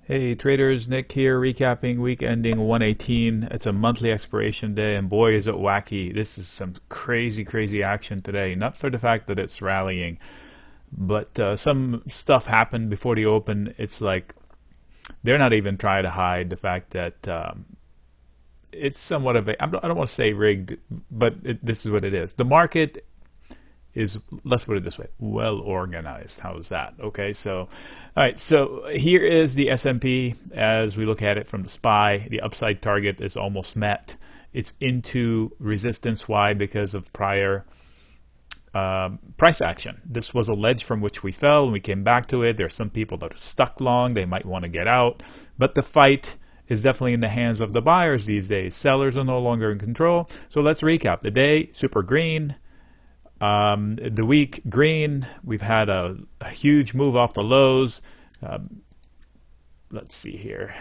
Hey traders, Nick here, recapping week ending 118. It's a monthly expiration day, and boy is it wacky. This is some crazy action today. Not for the fact that it's rallying, but some stuff happened before the open. It's like they're not even trying to hide the fact that it's somewhat of a, I don't want to say rigged, but this is what it is. The market is, let's put it this way, well organized. How's that? Okay, so all right, so here is the S&P as we look at it from the SPY. The upside target is almost met. It's into resistance. Why? Because of prior price action. This was a ledge from which we fell and we came back to it. There are some people that are stuck long. They might want to get out, but the fight is definitely in the hands of the buyers these days. Sellers are no longer in control. So let's recap. The day, super green. The week, green. We've had a huge move off the lows. Let's see here,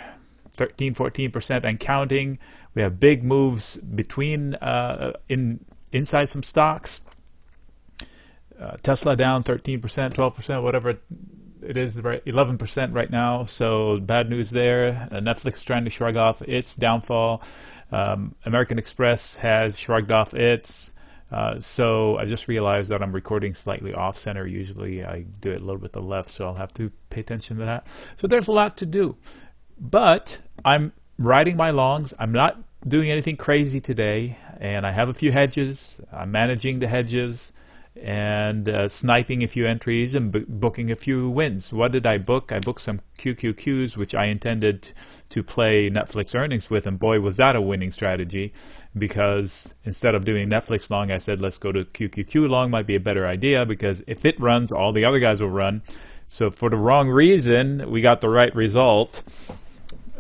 13-14% and counting. We have big moves between inside some stocks. Tesla down 13%, 12%, whatever it is, right, 11% right now. So bad news there. Netflix trying to shrug off its downfall. American Express has shrugged off its. So I just realized that I'm recording slightly off center. Usually I do it a little bit to the left, so I'll have to pay attention to that. So there's a lot to do, but I'm riding my longs. I'm not doing anything crazy today, and I have a few hedges. I'm managing the hedges and sniping a few entries and booking a few wins. What did I book? I booked some QQQs, which I intended to play Netflix earnings with, and boy, was that a winning strategy, because instead of doing Netflix long, I said, let's go to QQQ long. Might be a better idea, because if it runs, all the other guys will run. So for the wrong reason, we got the right result.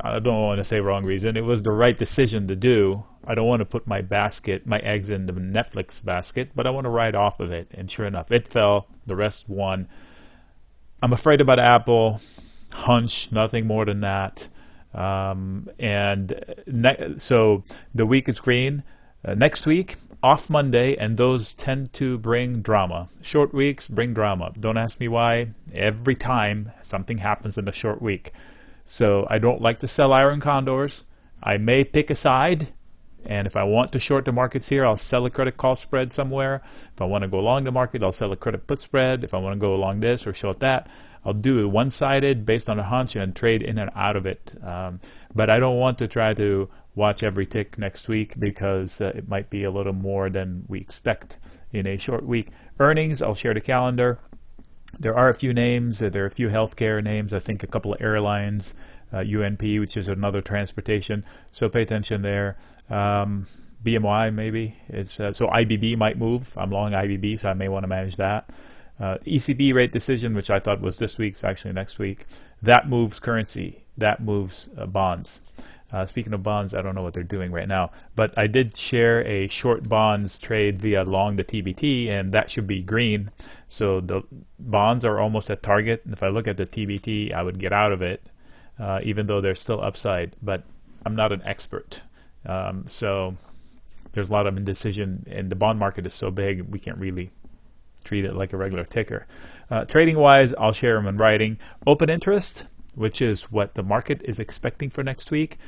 I don't want to say wrong reason. It was the right decision to do. I don't want to put my eggs in the Netflix basket, but I want to ride off of it. And sure enough, it fell. The rest won. I'm afraid about Apple. Hunch, nothing more than that. So the week is green. Next week, off Monday, and those tend to bring drama. Short weeks bring drama. Don't ask me why. Every time something happens in a short week. So I don't like to sell iron condors. I may pick a side, and if I want to short the markets here, I'll sell a credit call spread somewhere. If I want to go long the market, I'll sell a credit put spread. If I want to go along this or short that, I'll do it one-sided based on a hunch and trade in and out of it. But I don't want to try to watch every tick next week, because it might be a little more than we expect in a short week. Earnings, I'll share the calendar. There are a few names. There are a few healthcare names. I think a couple of airlines, UNP, which is another transportation. So pay attention there. BMY maybe. So IBB might move. I'm long IBB, so I may want to manage that. ECB rate decision, which I thought was this week's actually next week. That moves currency. That moves bonds. Speaking of bonds, I don't know what they're doing right now, but I did share a short bonds trade via long the TBT, and that should be green. So the bonds are almost at target. And if I look at the TBT, I would get out of it, even though they're still upside. But I'm not an expert. So there's a lot of indecision, and the bond market is so big, we can't really treat it like a regular ticker. Trading-wise, I'll share them in writing. Open interest, which is what the market is expecting for next week.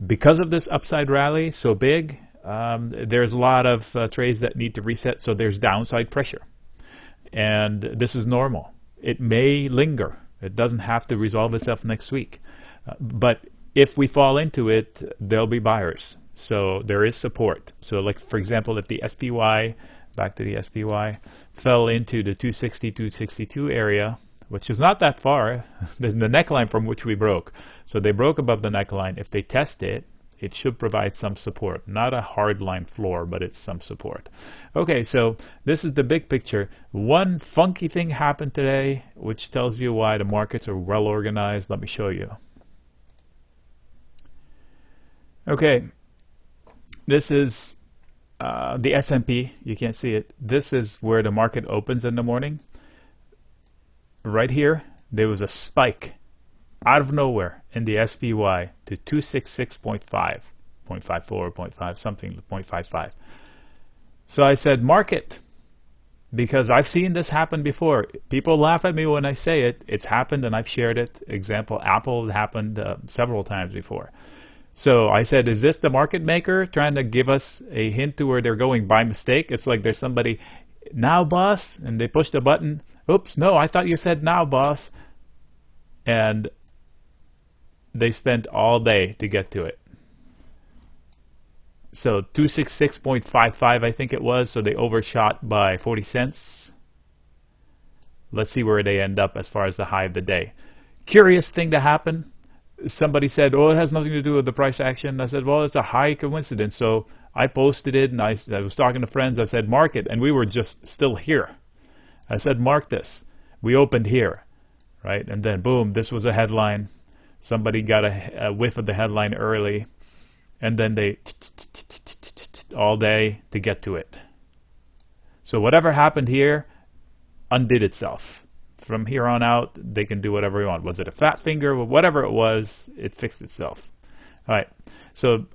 Because of this upside rally so big, there's a lot of trades that need to reset, so there's downside pressure. And this is normal. It may linger. It doesn't have to resolve itself next week. But if we fall into it, there'll be buyers. So there is support. So like, for example, if the SPY, back to the SPY, fell into the 260, 262 area, which is not that far, the neckline from which we broke. So they broke above the neckline. If they test it, it should provide some support. Not a hard line floor, but it's some support. Okay, so this is the big picture. One funky thing happened today, which tells you why the markets are well organized. Let me show you. Okay, this is the S&P. You can't see it. This is where the market opens in the morning. Right here, there was a spike out of nowhere in the SPY to 266.5, 0.54, 0.5, something, 0.55. So I said, market, because I've seen this happen before. People laugh at me when I say it. It's happened, and I've shared it. Example, Apple happened several times before. So I said, is this the market maker trying to give us a hint to where they're going by mistake? It's like there's somebody, now boss, and they push the button. Oops, no, I thought you said now boss. And they spent all day to get to it. So 266.55 I think it was, so they overshot by 40 cents. Let's see where they end up as far as the high of the day. Curious thing to happen. Somebody said, oh, it has nothing to do with the price action. I said, well, it's a high coincidence. So I posted it, and I was talking to friends. I said, mark it, and we were just still here. I said, mark this. We opened here, right? And then, boom, this was a headline. Somebody got a whiff of the headline early, and then they all day to get to it. So whatever happened here undid itself. From here on out, they can do whatever they want. Was it a fat finger? Whatever it was, it fixed itself. All right. So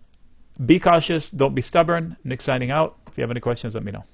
be cautious. Don't be stubborn. Nick signing out. If you have any questions, let me know.